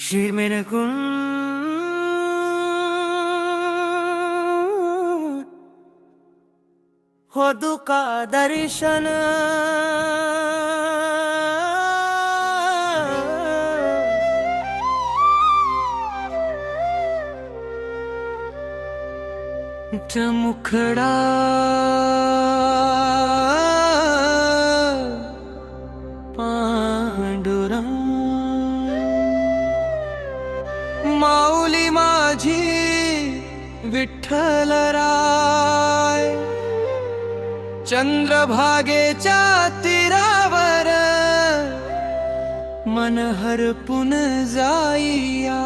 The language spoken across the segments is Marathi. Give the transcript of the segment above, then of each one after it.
शीरमेनकुन हो दुका दर्शन मुखडा पांडुरंग माऊली माझी विठ्ठलराय चंद्रभागेच्या तीरावर मन हरपून जाईया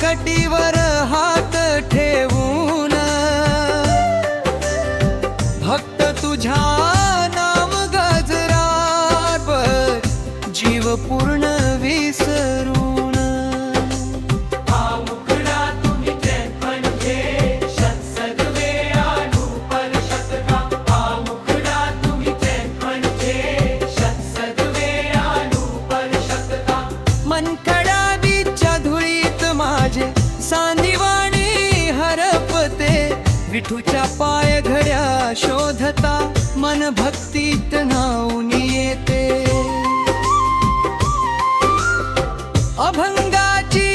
कटीवर हात ठेवून भक्त तुझ्या नाम गजरावर जीव पूर्ण विसरून सांदिवाणी हरपते विठूच्या पाय घड्या शोधता मन भक्तीत न्हाऊन येते अभंगाची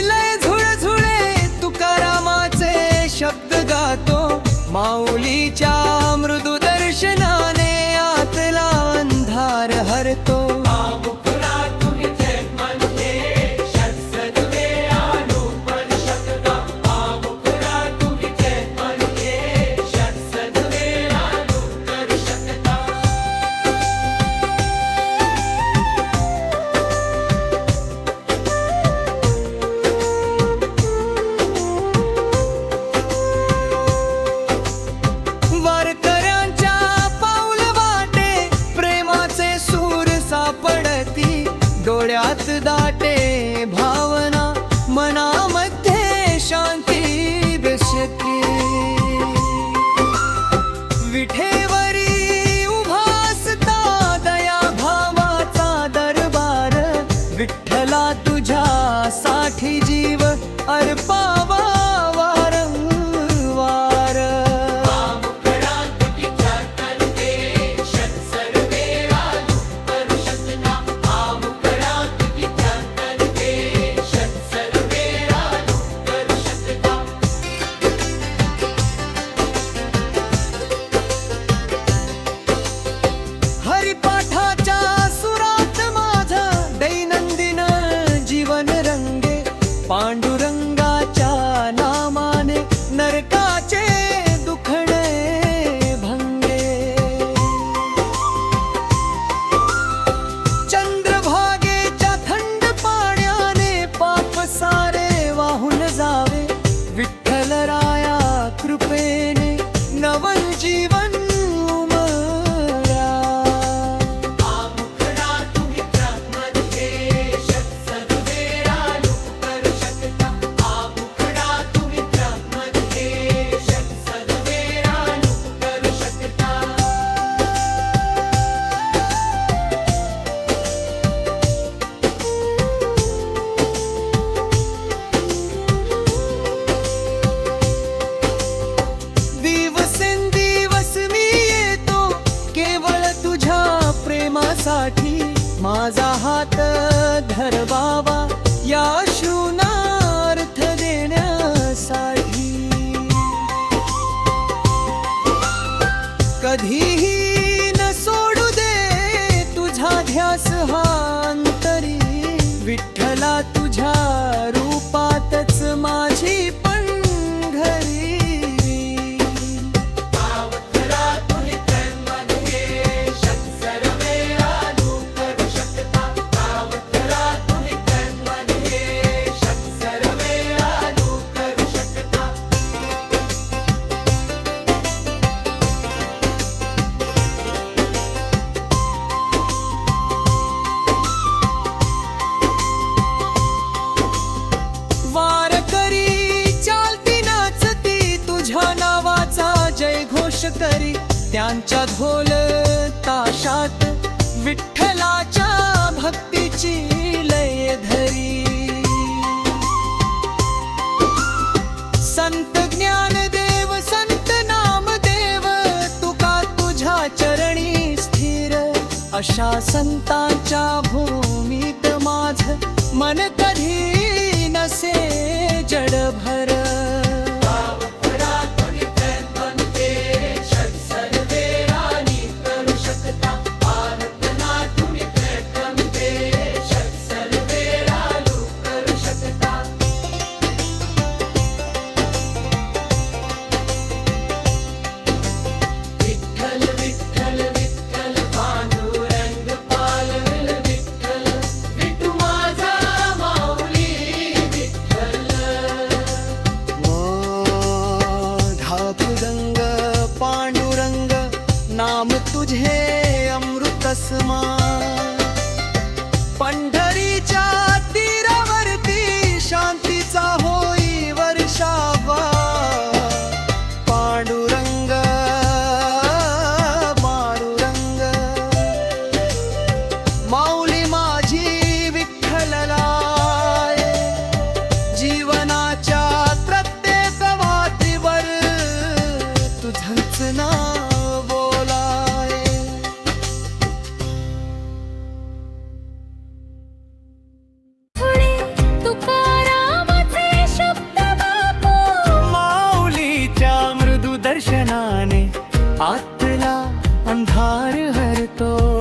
लय झुळझुळे तुकारामाचे शब्द गातो माऊलीच्या मृदू दर्शनाने आतला अंधार हरतो डोळ्यात दाटे भावना मनामध्ये शांती दिसते विठेवरी उभासता दया भावाचा दरबार विठ्ठला तुझ्यासाठी जीव अर्पावा हरिपाठाच्या सुरात माझा दैनंदिन जीवन रंगे पांडुरंगाच्या नामाने नरकाचे दुखणे भंगे चंद्रभागेच्या थंड पाण्याने पाप सारे वाहून जावे विठ्ठलराया कृपेने नवन जीवन साठी माझा हात धरवावा या शूनार्थ देण्यासाठी कधीही न सोडू दे तुझा ध्यास हा अंतरी विठ्ठला तुझ्या रूपातच माझी पंढरी त्यांच्या ढोल ताशात विठ्ठलाच्या भक्तीची लय धरी. संत ज्ञानदेव संत नामदेव तुका तुझ्या चरणी स्थिर, अशा संतांच्या भूमीत माझ मन कधी नसे जडभर. नाम तुझे अमृतसमा, पंढरीच्या तीरावरती शांतीचा होई वर्षावा. पांडुरंग पांडुरंग माऊली माझी विठ्ठललाय, जीवनाच्या प्रत्येक वाटेवर तुझंच नाव. दर्शनाने आतला अंधार हरतो.